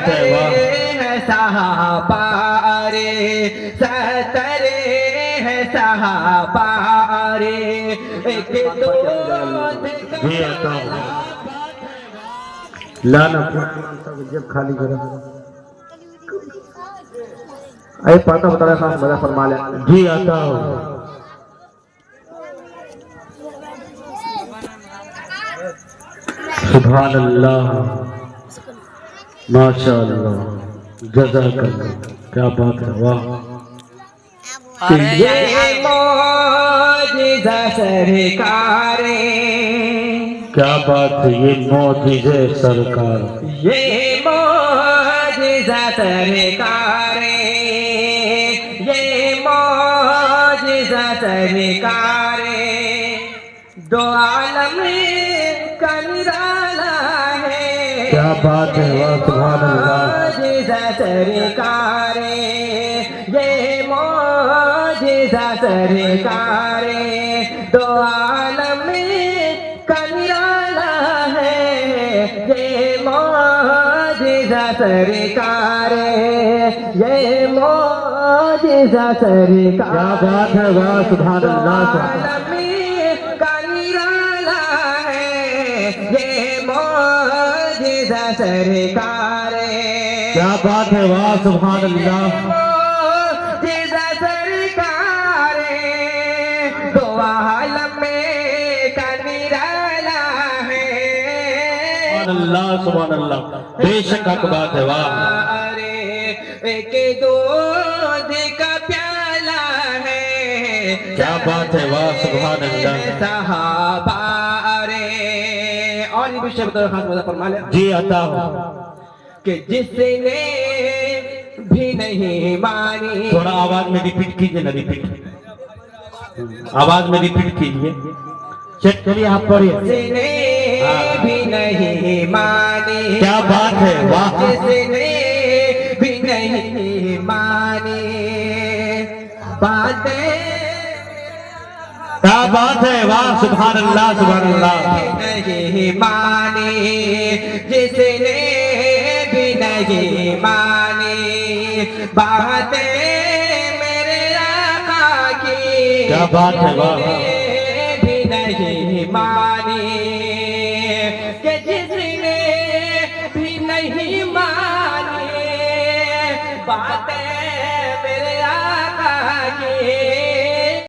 बात है वाह। सहाबा रे सतरे है सहाबा रे एक दो जी आता हूँ लाना जब खाली करो अरे पढ़ता बता रहा था मजा फरमा ले। जी आता हूँ सुभान अल्लाह माशाअल्लाह जज़ाकल्लाह क्या बात है वाह। ये मौजिज़ा सरकारे क्या बात है ये मौजिज़े सरकार। ये मौजिज़ा सरकारे ये मौजिज़ा सरकारे दो आलम का निराला है। क्या बात है वाह सुभान अल्लाह। मौजिज़ा सरकारे ये मौजिज़ा सरकारे दो आलम का निराला है। ये मौजिज़ा सरकारे ये मौजिज़ा सरकार। क्या बात है वाह सुभान अल्लाह। आलम का निराला है ये मौजिज़ा सरकारे। क्या बात है वाह सुभान अल्लाह। मौजिज़ा सरकारे दो आलम का निराला है। अल्लाह सुभान अल्लाह बेशक हक बात है वाह। अरे एक दूध का प्याला है। क्या बात है वाह सुभान अल्लाह। सहाबा रे और ये विषय बता खास मजा फरमा ले जी आता हूँ कि जिसने भी नहीं मानी। थोड़ा आवाज में रिपीट कीजिए ना रिपीट आवाज में रिपीट कीजिए। चलिए आप पढ़िए। जिसने भी नहीं मानी। क्या बात है वाह। जिसने भी नहीं मानी बातें। क्या बात है वाह सुभान अल्लाह सुभान अल्लाह। नहीं मानी जिसने भी नहीं मानी बातें मेरे आका की। क्या बात है वाह।